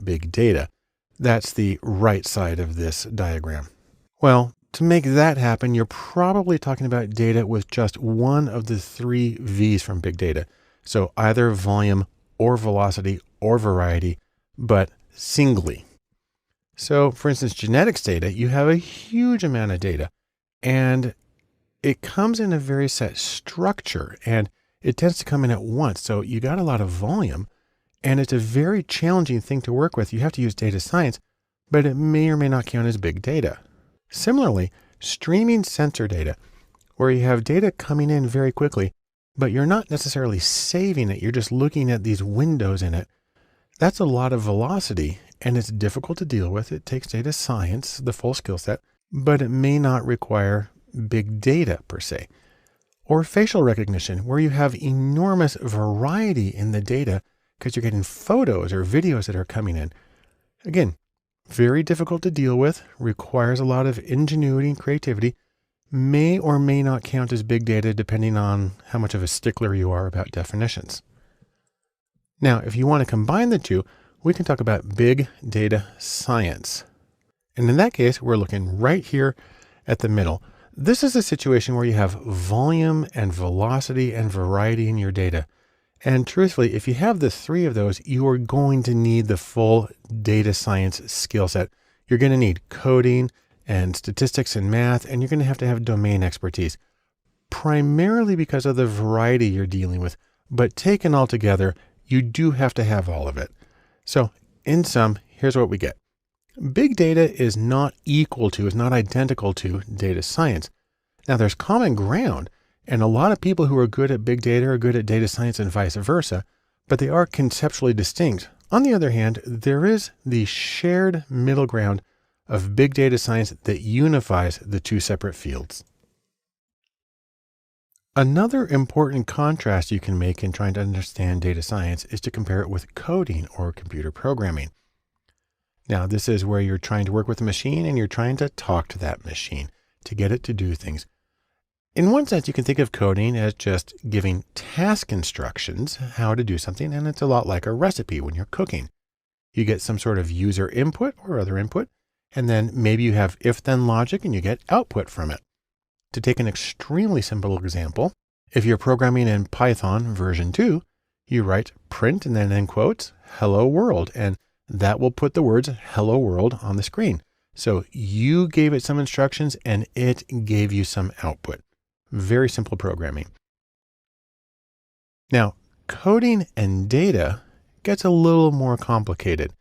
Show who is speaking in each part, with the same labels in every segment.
Speaker 1: big data. That's the right side of this diagram. Well, to make that happen, you're probably talking about data with just one of the three V's from big data. So either volume or velocity or variety, but singly. So for instance, genetics data, you have a huge amount of data and it comes in a very set structure and it tends to come in at once. So you got a lot of volume and it's a very challenging thing to work with. You have to use data science, but it may or may not count as big data. Similarly, streaming sensor data, where you have data coming in very quickly, but you're not necessarily saving it. You're just looking at these windows in it. That's a lot of velocity and it's difficult to deal with. It takes data science, the full skill set, but it may not require big data per se. Or facial recognition, where you have enormous variety in the data because you're getting photos or videos that are coming in. Again, very difficult to deal with, requires a lot of ingenuity and creativity, may or may not count as big data depending on how much of a stickler you are about definitions. Now, if you want to combine the two, we can talk about big data science. And in that case, we're looking right here at the middle. This is a situation where you have volume and velocity and variety in your data. And truthfully, if you have the three of those, you are going to need the full data science skill set. You're going to need coding and statistics and math, and you're going to have domain expertise, primarily because of the variety you're dealing with. But taken all together, you do have to have all of it. So in sum, here's what we get. Big data is not identical to data science. Now there's common ground. And a lot of people who are good at big data are good at data science and vice versa, but they are conceptually distinct. On the other hand, there is the shared middle ground of big data science that unifies the two separate fields. Another important contrast you can make in trying to understand data science is to compare it with coding or computer programming. Now, this is where you're trying to work with a machine and you're trying to talk to that machine to get it to do things. In one sense, you can think of coding as just giving task instructions, how to do something, and it's a lot like a recipe when you're cooking. You get some sort of user input or other input, and then maybe you have if-then logic and you get output from it. To take an extremely simple example, if you're programming in Python version 2, you write print and then in quotes, hello world, and that will put the words hello world on the screen. So you gave it some instructions and it gave you some output. Very simple programming. Now, coding and data gets a little more complicated.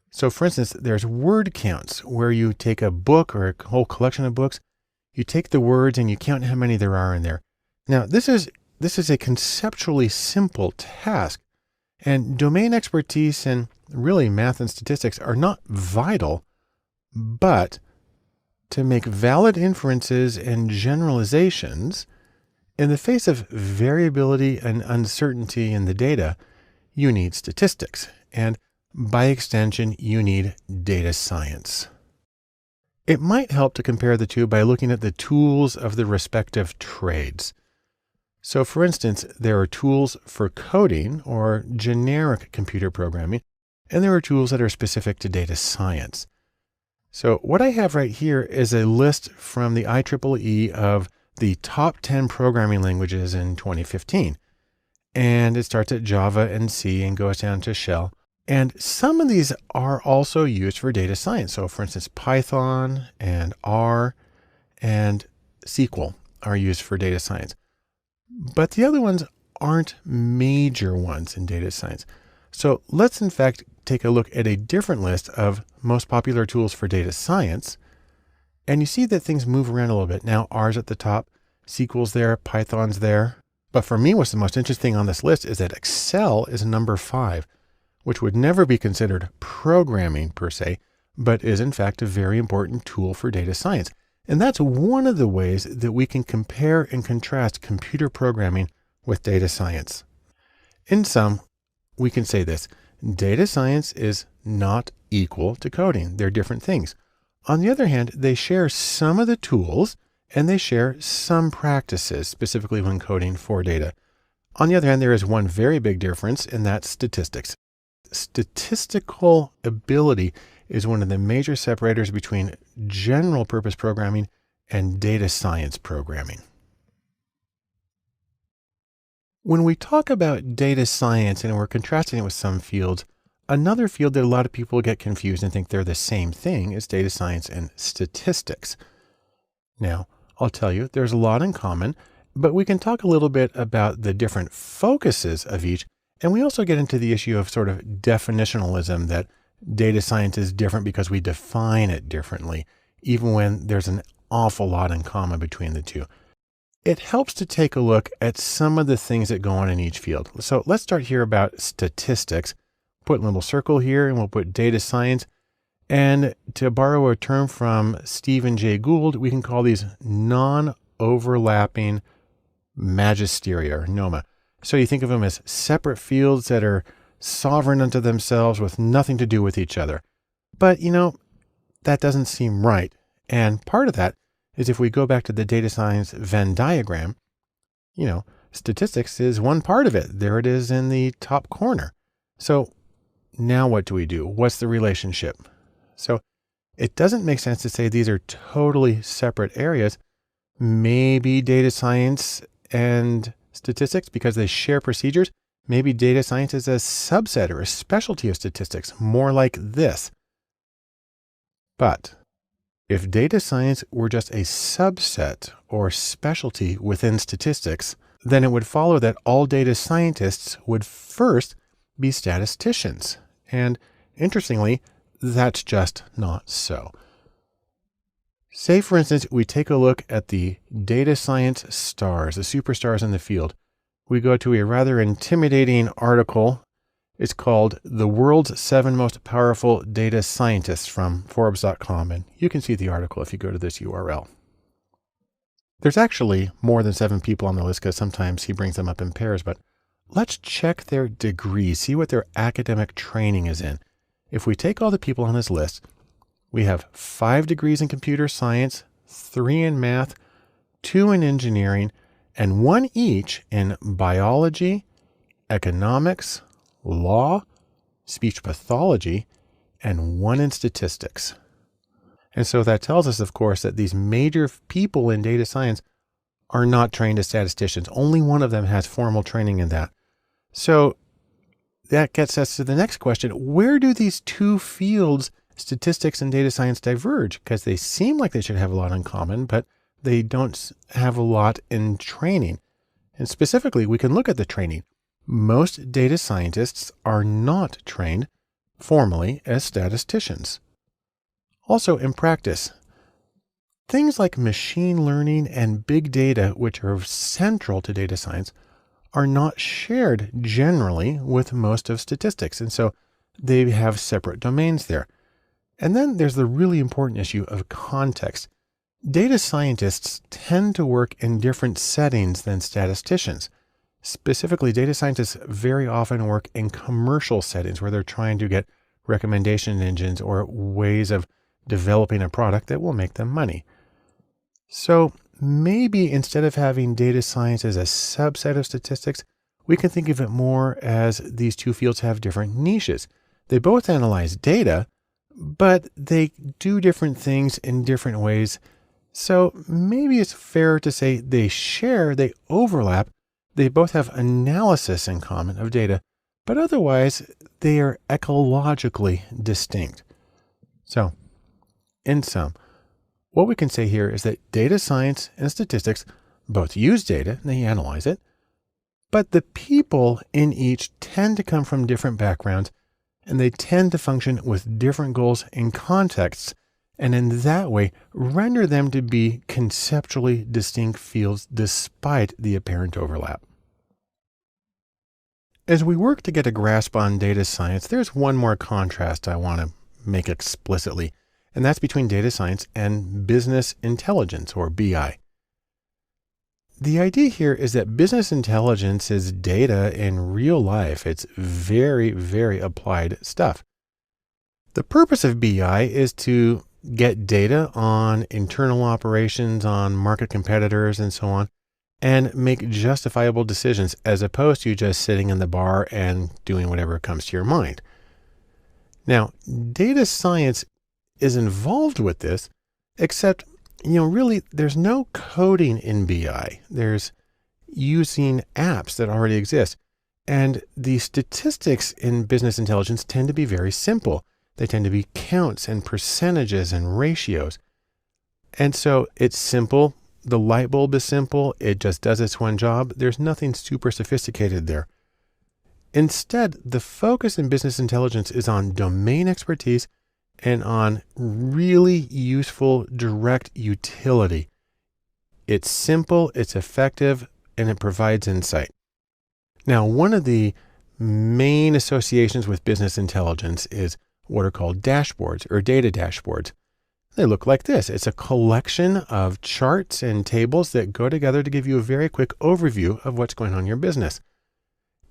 Speaker 1: So for instance, there's word counts where you take a book or a whole collection of books, you take the words and you count how many there are in there. Now, this is a conceptually simple task, and domain expertise and really math and statistics are not vital, but to make valid inferences and generalizations in the face of variability and uncertainty in the data, you need statistics. And by extension, you need data science. It might help to compare the two by looking at the tools of the respective trades. So for instance, there are tools for coding or generic computer programming, and there are tools that are specific to data science. So what I have right here is a list from the IEEE of the top 10 programming languages in 2015. And it starts at Java and C and goes down to Shell. And some of these are also used for data science. So for instance, Python and R and SQL are used for data science. But the other ones aren't major ones in data science. So let's in fact take a look at a different list of most popular tools for data science. And you see that things move around a little bit. Now R's at the top, SQL's there, Python's there. But for me, what's the most interesting on this list is that Excel is number 5, which would never be considered programming per se, but is in fact a very important tool for data science. And that's one of the ways that we can compare and contrast computer programming with data science. In sum, we can say this: data science is not equal to coding. They're different things. On the other hand, they share some of the tools and they share some practices, specifically when coding for data. On the other hand, there is one very big difference, and that's statistics. Statistical ability is one of the major separators between general purpose programming and data science programming. When we talk about data science and we're contrasting it with some fields, another field that a lot of people get confused and think they're the same thing is data science and statistics. Now, I'll tell you, there's a lot in common, but we can talk a little bit about the different focuses of each. And we also get into the issue of sort of definitionalism, that data science is different because we define it differently, even when there's an awful lot in common between the two. It helps to take a look at some of the things that go on in each field. So let's start here about statistics. Put a little circle here and we'll put data science. And to borrow a term from Stephen Jay Gould, we can call these non-overlapping magisteria or noma. So you think of them as separate fields that are sovereign unto themselves with nothing to do with each other. But, that doesn't seem right. And part of that is if we go back to the data science Venn diagram, statistics is one part of it. There it is in the top corner. So now what do we do? What's the relationship? So it doesn't make sense to say these are totally separate areas. Maybe data science and statistics, because they share procedures, maybe data science is a subset or a specialty of statistics, more like this. But if data science were just a subset or specialty within statistics, then it would follow that all data scientists would first be statisticians. And interestingly, that's just not so. Say, for instance, we take a look at the data science stars, the superstars in the field. We go to a rather intimidating article. It's called The World's 7 Most Powerful Data Scientists from Forbes.com. And you can see the article if you go to this URL. There's actually more than 7 people on the list because sometimes he brings them up in pairs, but let's check their degrees, see what their academic training is in. If we take all the people on this list, we have 5 degrees in computer science, 3 in math, 2 in engineering, and 1 each in biology, economics, law, speech pathology, and 1 in statistics. And so that tells us, of course, that these major people in data science are not trained as statisticians. Only one of them has formal training in that. So that gets us to the next question. Where do these two fields, statistics and data science, diverge? Because they seem like they should have a lot in common, but they don't have a lot in training. And specifically, we can look at the training. Most data scientists are not trained formally as statisticians. Also, in practice, things like machine learning and big data, which are central to data science, are not shared generally with most of statistics. And so they have separate domains there. And then there's the really important issue of context. Data scientists tend to work in different settings than statisticians. Specifically, data scientists very often work in commercial settings where they're trying to get recommendation engines or ways of developing a product that will make them money. So maybe instead of having data science as a subset of statistics, we can think of it more as these two fields have different niches. They both analyze data, but they do different things in different ways. So maybe it's fair to say they overlap. They both have analysis in common of data, but otherwise they are ecologically distinct. So in sum, what we can say here is that data science and statistics both use data and they analyze it, but the people in each tend to come from different backgrounds and they tend to function with different goals and contexts, and in that way render them to be conceptually distinct fields despite the apparent overlap. As we work to get a grasp on data science, there's one more contrast I want to make explicitly, and that's between data science and business intelligence, or BI. The idea here is that business intelligence is data in real life. It's very, very applied stuff. The purpose of BI is to get data on internal operations, on market competitors, and so on, and make justifiable decisions as opposed to just sitting in the bar and doing whatever comes to your mind. Now, data science is involved with this, except, really there's no coding in BI. There's using apps that already exist. And the statistics in business intelligence tend to be very simple. They tend to be counts and percentages and ratios. And so it's simple. The light bulb is simple. It just does its one job. There's nothing super sophisticated there. Instead, the focus in business intelligence is on domain expertise and on really useful direct utility. It's simple, it's effective, and it provides insight. Now, one of the main associations with business intelligence is what are called dashboards or data dashboards. They look like this. It's a collection of charts and tables that go together to give you a very quick overview of what's going on in your business.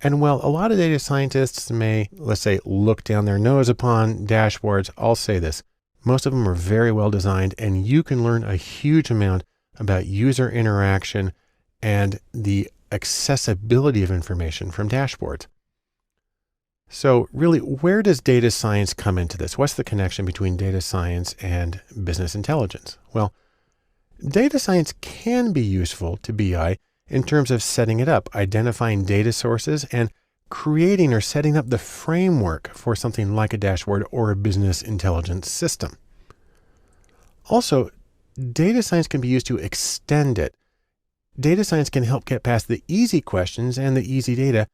Speaker 1: And while a lot of data scientists may, let's say, look down their nose upon dashboards, I'll say this. Most of them are very well designed, and you can learn a huge amount about user interaction and the accessibility of information from dashboards. So really, where does data science come into this? What's the connection between data science and business intelligence? Well, data science can be useful to BI in terms of setting it up, identifying data sources, and creating or setting up the framework for something like a dashboard or a business intelligence system. Also, data science can be used to extend it. Data science can help get past the easy questions and the easy data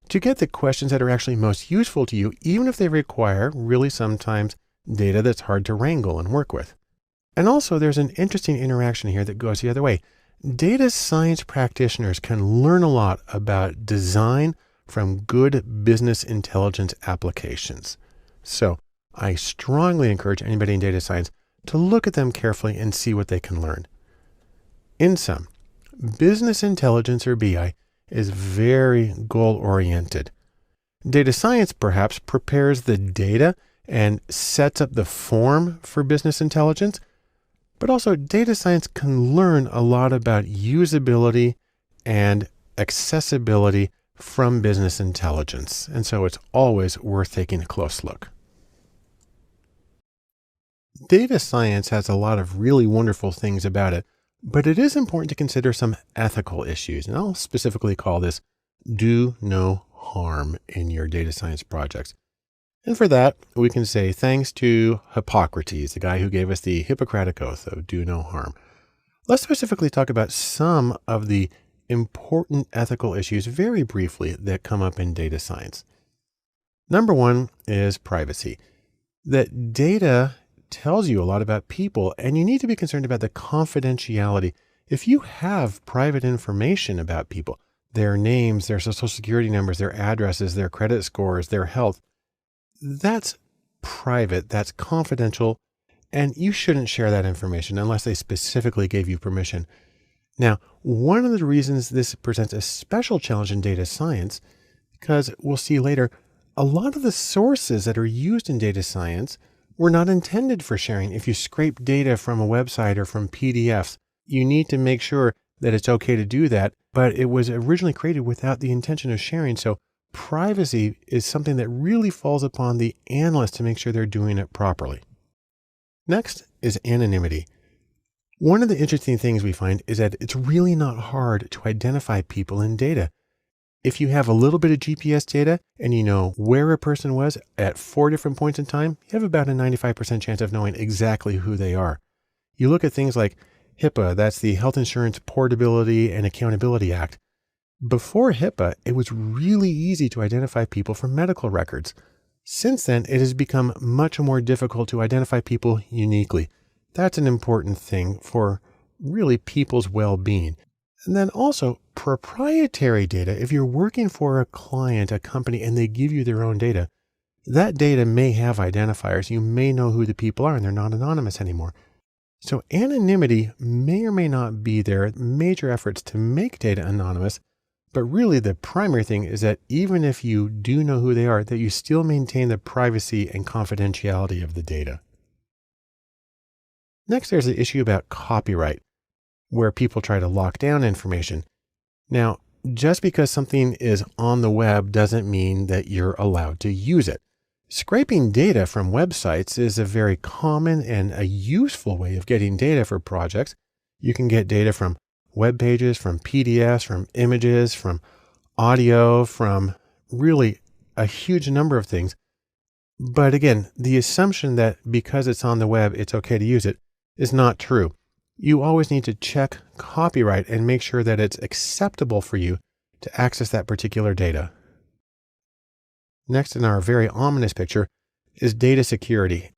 Speaker 1: to get the questions that are actually most useful to you, even if they require really sometimes data that's hard to wrangle and work with. And also there's an interesting interaction here that goes the other way. Data science practitioners can learn a lot about design from good business intelligence applications. So I strongly encourage anybody in data science to look at them carefully and see what they can learn. In sum, business intelligence or BI is very goal-oriented. Data science perhaps prepares the data and sets up the form for business intelligence, but also data science can learn a lot about usability and accessibility from business intelligence. And so it's always worth taking a close look. Data science has a lot of really wonderful things about it, but it is important to consider some ethical issues. And I'll specifically call this do no harm in your data science projects. And for that, we can say thanks to Hippocrates, the guy who gave us the Hippocratic Oath of do no harm. Let's specifically talk about some of the important ethical issues very briefly that come up in data science. Number one is privacy. That data tells you a lot about people, and you need to be concerned about the confidentiality. If you have private information about people, their names, their social security numbers, their addresses, their credit scores, their health, that's private, that's confidential, and you shouldn't share that information unless they specifically gave you permission. Now, one of the reasons this presents a special challenge in data science, because we'll see later, a lot of the sources that are used in data science were not intended for sharing. If you scrape data from a website or from PDFs, you need to make sure that it's okay to do that, but it was originally created without the intention of sharing. So privacy is something that really falls upon the analyst to make sure they're doing it properly. Next is anonymity. One of the interesting things we find is that it's really not hard to identify people in data. If you have a little bit of GPS data and you know where a person was at 4 different points in time, you have about a 95% chance of knowing exactly who they are. You look at things like HIPAA, that's the Health Insurance Portability and Accountability Act. Before HIPAA, it was really easy to identify people from medical records. Since then, it has become much more difficult to identify people uniquely. That's an important thing for really people's well-being. And then also proprietary data. If you're working for a client, a company, and they give you their own data, that data may have identifiers. You may know who the people are and they're not anonymous anymore. So anonymity may or may not be there. Major efforts to make data anonymous. But really the primary thing is that even if you do know who they are, that you still maintain the privacy and confidentiality of the data. Next, there's the issue about copyright, where people try to lock down information. Now, just because something is on the web doesn't mean that you're allowed to use it. Scraping data from websites is a very common and a useful way of getting data for projects. You can get data from web pages, from PDFs, from images, from audio, from really a huge number of things. But again, the assumption that because it's on the web, it's okay to use it is not true. You always need to check copyright and make sure that it's acceptable for you to access that particular data. Next in our very ominous picture is data security.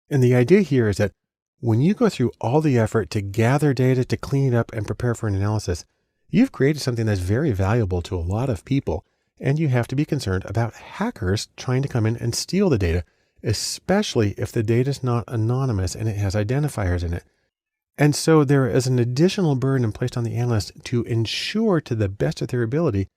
Speaker 1: And the idea here is that when you go through all the effort to gather data, to clean it up and prepare for an analysis, you've created something that's very valuable to a lot of people. And you have to be concerned about hackers trying to come in and steal the data, especially if the data is not anonymous and it has identifiers in it. And so there is an additional burden placed on the analyst to ensure to the best of their ability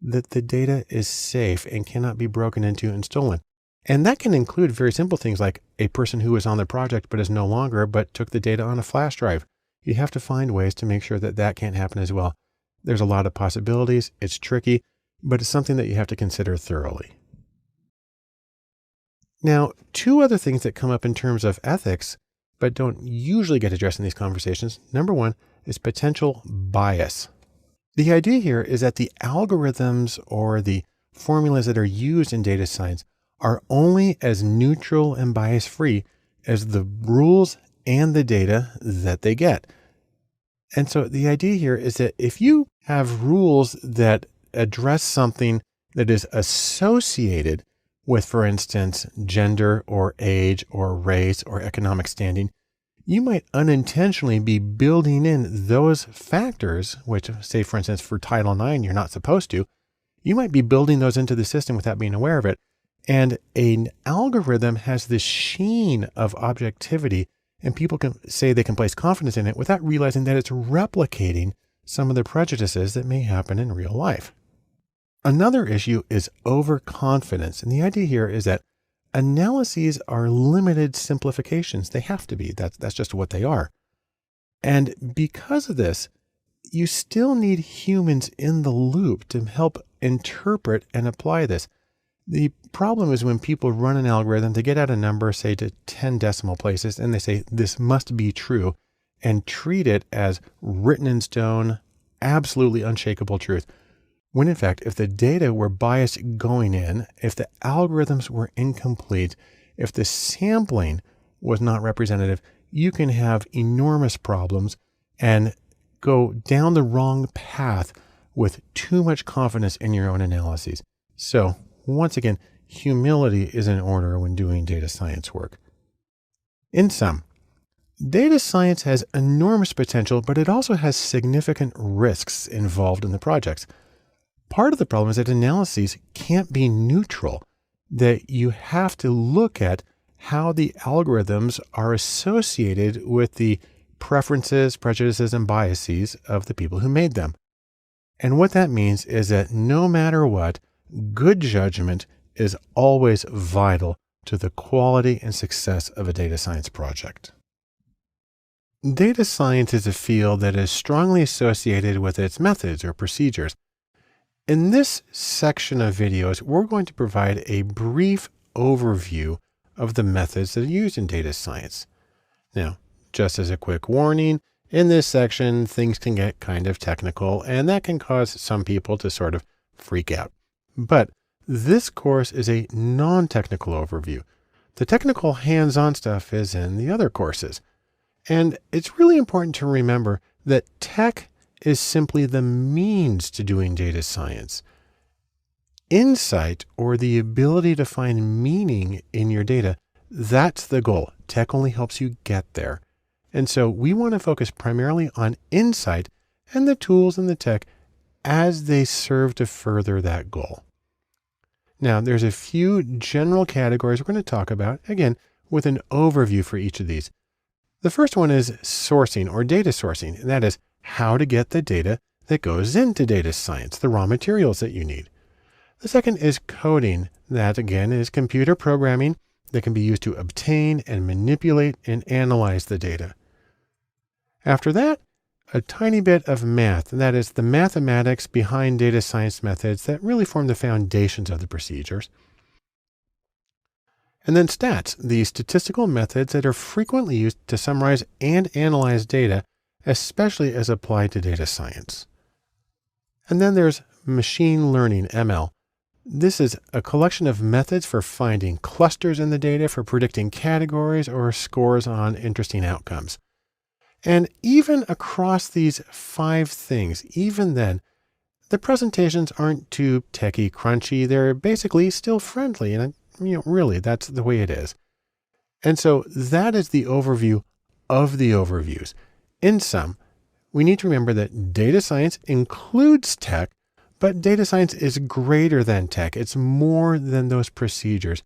Speaker 1: that the data is safe and cannot be broken into and stolen. And that can include very simple things like a person who was on the project but is no longer, but took the data on a flash drive. You have to find ways to make sure that that can't happen as well. There's a lot of possibilities. It's tricky, but it's something that you have to consider thoroughly. Now, two other things that come up in terms of ethics, but don't usually get addressed in these conversations. Number one is potential bias. The idea here is that the algorithms or the formulas that are used in data science are only as neutral and bias-free as the rules and the data that they get. And so the idea here is that if you have rules that address something that is associated with, for instance, gender or age or race or economic standing, you might unintentionally be building in those factors, which, say, for instance, for Title IX, you're not supposed to. You might be building those into the system without being aware of it. And an algorithm has this sheen of objectivity, and people can say they can place confidence in it without realizing that it's replicating some of the prejudices that may happen in real life. Another issue is overconfidence. And the idea here is that analyses are limited simplifications. They have to be. That's just what they are. And because of this, you still need humans in the loop to help interpret and apply this. The problem is when people run an algorithm to get out a number, say to 10 decimal places, and they say this must be true and treat it as written in stone, absolutely unshakable truth. When in fact, if the data were biased going in, if the algorithms were incomplete, if the sampling was not representative, you can have enormous problems and go down the wrong path with too much confidence in your own analyses. So once again, humility is in order when doing data science work. In sum, data science has enormous potential, but it also has significant risks involved in the projects. Part of the problem is that analyses can't be neutral, that you have to look at how the algorithms are associated with the preferences, prejudices, and biases of the people who made them. And what that means is that no matter what, good judgment is always vital to the quality and success of a data science project. Data science is a field that is strongly associated with its methods or procedures. In this section of videos, we're going to provide a brief overview of the methods that are used in data science. Now, just as a quick warning, in this section, things can get kind of technical, and that can cause some people to sort of freak out. But this course is a non-technical overview. The technical hands-on stuff is in the other courses. And it's really important to remember that tech is simply the means to doing data science. Insight, or the ability to find meaning in your data, that's the goal. Tech only helps you get there. And so we want to focus primarily on insight and the tools and the tech as they serve to further that goal. Now, there's a few general categories we're going to talk about, again, with an overview for each of these. The first one is sourcing or data sourcing, and that is how to get the data that goes into data science, the raw materials that you need. The second is coding. That again is computer programming that can be used to obtain and manipulate and analyze the data. After that, a tiny bit of math, and that is the mathematics behind data science methods that really form the foundations of the procedures. And then stats, the statistical methods that are frequently used to summarize and analyze data, especially as applied to data science. And then there's machine learning, ML. This is a collection of methods for finding clusters in the data, for predicting categories or scores on interesting outcomes. And even across these 5 things, even then, the presentations aren't too techie crunchy. They're basically still friendly. And really, that's the way it is. And so that is the overview of the overviews. In sum, we need to remember that data science includes tech, but data science is greater than tech. It's more than those procedures.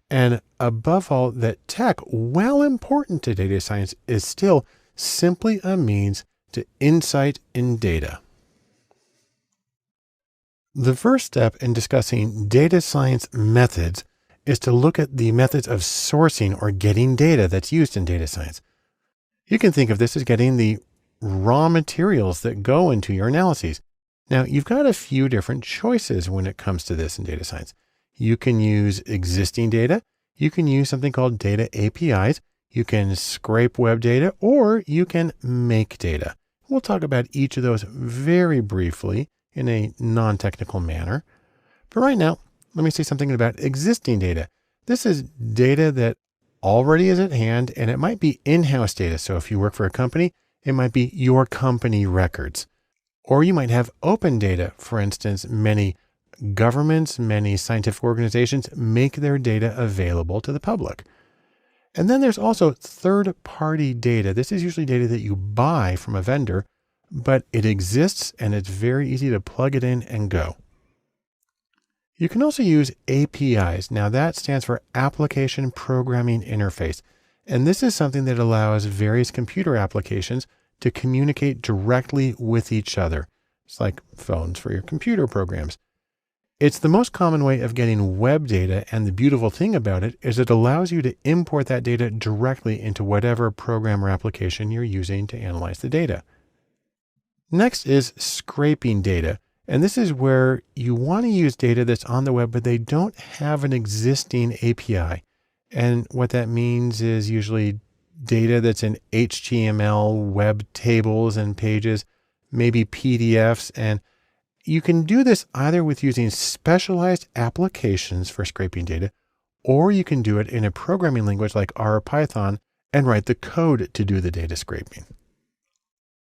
Speaker 1: And above all, that tech, while important to data science, is still simply a means to insight in data. The first step in discussing data science methods is to look at the methods of sourcing or getting data that's used in data science. You can think of this as getting the raw materials that go into your analyses. Now, you've got a few different choices when it comes to this in data science. You can use existing data. You can use something called data APIs. You can scrape web data, or you can make data. We'll talk about each of those very briefly in a non-technical manner. But right now, let me say something about existing data. This is data that already is at hand, and it might be in-house data. So if you work for a company, it might be your company records. Or you might have open data. For instance, many governments, many scientific organizations make their data available to the public. And then there's also third-party data. This is usually data that you buy from a vendor, but it exists and it's very easy to plug it in and go. You can also use APIs. Now that stands for Application Programming Interface. And this is something that allows various computer applications to communicate directly with each other. It's like phones for your computer programs. It's the most common way of getting web data, and the beautiful thing about it is it allows you to import that data directly into whatever program or application you're using to analyze the data. Next is scraping data, and this is where you want to use data that's on the web, but they don't have an existing API. And what that means is usually data that's in HTML, web tables and pages, maybe PDFs. And you can do this either with using specialized applications for scraping data, or you can do it in a programming language like R or Python and write the code to do the data scraping.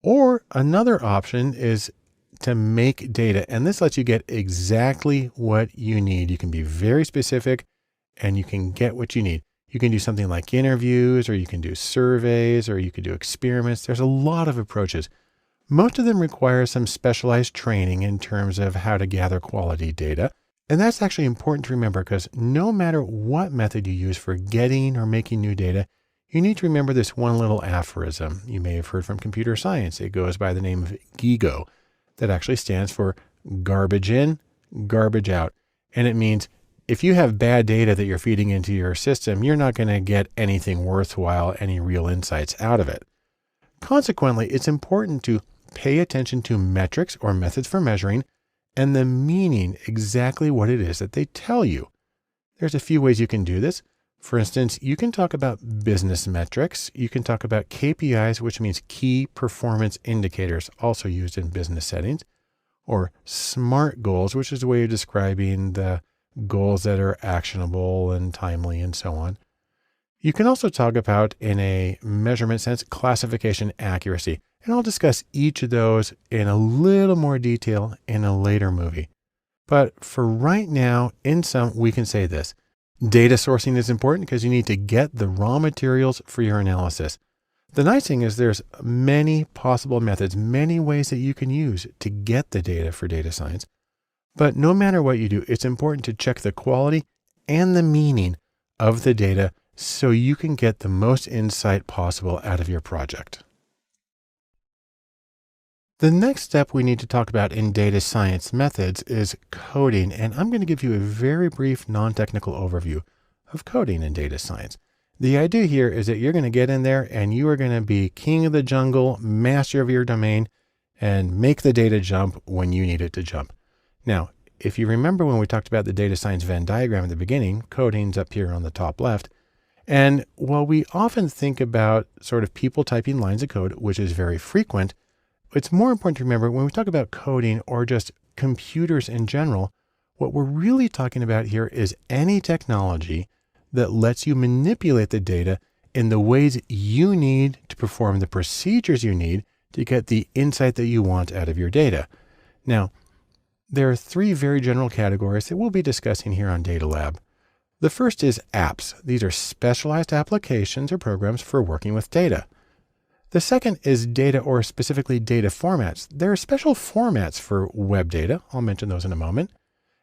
Speaker 1: Or another option is to make data, and this lets you get exactly what you need. You can be very specific and you can get what you need. You can do something like interviews, or you can do surveys, or you can do experiments. There's a lot of approaches. Most of them require some specialized training in terms of how to gather quality data. And that's actually important to remember, because no matter what method you use for getting or making new data, you need to remember this one little aphorism you may have heard from computer science. It goes by the name of GIGO. That actually stands for garbage in, garbage out. And it means if you have bad data that you're feeding into your system, you're not going to get anything worthwhile, any real insights out of it. Consequently, it's important to pay attention to metrics or methods for measuring and the meaning, exactly what it is that they tell you. There's a few ways you can do this. For instance, you can talk about business metrics. You can talk about KPIs, which means key performance indicators, also used in business settings, or SMART goals, which is a way of describing the goals that are actionable and timely and so on. You can also talk about, in a measurement sense, classification accuracy. And I'll discuss each of those in a little more detail in a later movie. But for right now, in sum, we can say this. Data sourcing is important because you need to get the raw materials for your analysis. The nice thing is there's many possible methods, many ways that you can use to get the data for data science. But no matter what you do, it's important to check the quality and the meaning of the data so you can get the most insight possible out of your project. The next step we need to talk about in data science methods is coding, and I'm going to give you a very brief non-technical overview of coding in data science. The idea here is that you're going to get in there and you are going to be king of the jungle, master of your domain, and make the data jump when you need it to jump. Now, if you remember when we talked about the data science Venn diagram at the beginning, coding's up here on the top left. And while we often think about sort of people typing lines of code, which is very frequent, it's more important to remember when we talk about coding or just computers in general, what we're really talking about here is any technology that lets you manipulate the data in the ways you need to perform the procedures you need to get the insight that you want out of your data. Now, there are three very general categories that we'll be discussing here on Data Lab. The first is apps. These are specialized applications or programs for working with data. The second is data, or specifically data formats. There are special formats for web data. I'll mention those in a moment.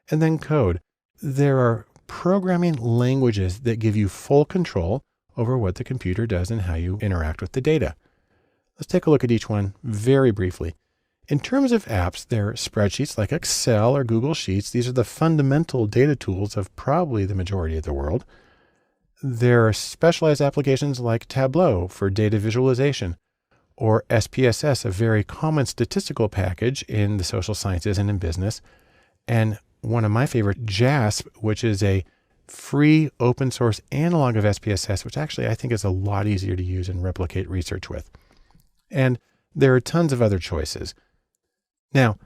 Speaker 1: And then code. There are programming languages that give you full control over what the computer does and how you interact with the data. Let's take a look at each one very briefly. In terms of apps, there are spreadsheets like Excel or Google Sheets. These are the fundamental data tools of probably the majority of the world. There are specialized applications like Tableau for data visualization, or SPSS, a very common statistical package in the social sciences and in business. And one of my favorite, JASP, which is a free open source analog of SPSS, which actually I think is a lot easier to use and replicate research with. And there are tons of other choices. Now,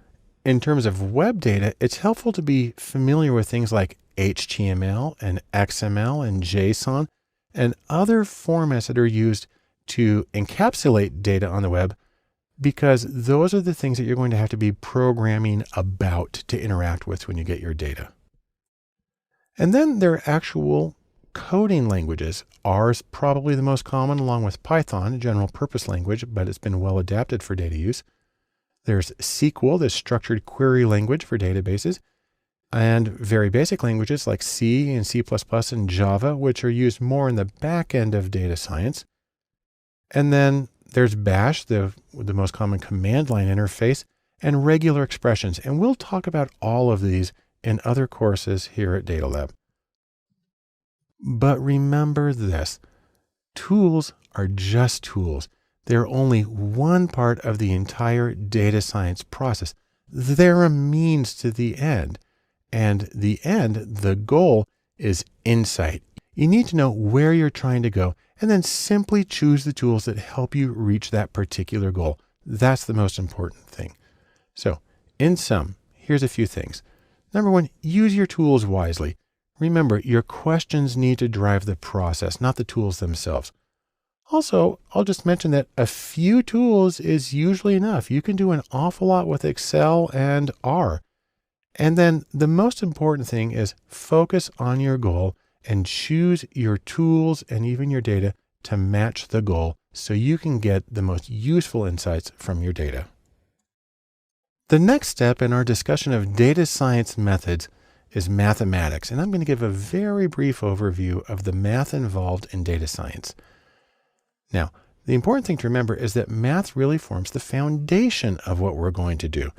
Speaker 1: in terms of web data, it's helpful to be familiar with things like HTML and XML and JSON and other formats that are used to encapsulate data on the web, because those are the things that you're going to have to be programming about to interact with when you get your data. And then there are actual coding languages. R is probably the most common, along with Python, a general purpose language, but it's been well adapted for data use. There's SQL, the structured query language for databases, and very basic languages like C and C++ and Java, which are used more in the back end of data science. And then there's Bash, the most common command line interface, and regular expressions. And we'll talk about all of these in other courses here at Data Lab. But remember this, tools are just tools. They're only one part of the entire data science process. They're a means to the end. And the end, the goal, is insight. You need to know where you're trying to go and then simply choose the tools that help you reach that particular goal. That's the most important thing. So, in sum, here's a few things. Number one, use your tools wisely. Remember, your questions need to drive the process, not the tools themselves. Also, I'll just mention that a few tools is usually enough. You can do an awful lot with Excel and R. And then the most important thing is focus on your goal and choose your tools and even your data to match the goal so you can get the most useful insights from your data. The next step in our discussion of data science methods is mathematics. And I'm going to give a very brief overview of the math involved in data science. Now, the important thing to remember is that math really forms the foundation of what we're going to do.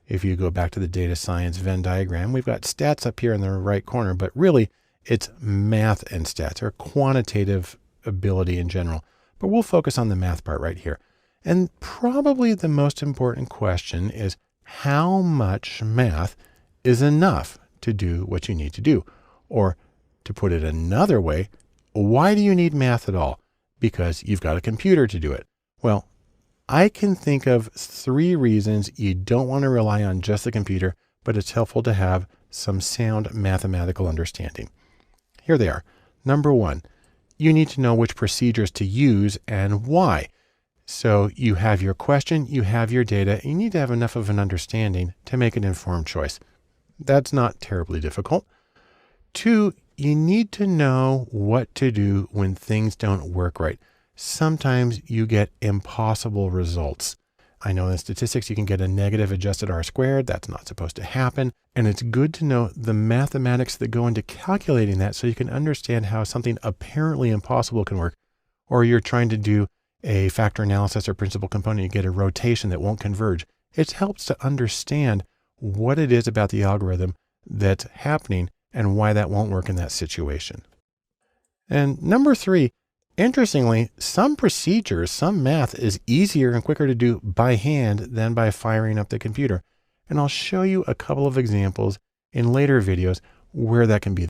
Speaker 1: If you go back to the data science Venn diagram, we've got stats up here in the right corner, but really it's math and stats, or quantitative ability in general. But we'll focus on the math part right here. And probably the most important question is how much math is enough to do what you need to do? Or to put it another way, why do you need math at all? Because you've got a computer to do it. Well, I can think of 3 reasons you don't want to rely on just the computer, but it's helpful to have some sound mathematical understanding. Here they are. Number 1, you need to know which procedures to use and why. So you have your question, you have your data, you need to have enough of an understanding to make an informed choice. That's not terribly difficult. 2, you need to know what to do when things don't work right. Sometimes you get impossible results. I know in statistics you can get a negative adjusted R squared. That's not supposed to happen. And it's good to know the mathematics that go into calculating that so you can understand how something apparently impossible can work. Or you're trying to do a factor analysis or principal component, you get a rotation that won't converge. It helps to understand what it is about the algorithm that's happening and why that won't work in that situation. And number 3, interestingly, some procedures, some math is easier and quicker to do by hand than by firing up the computer. And I'll show you a couple of examples in later videos where that can be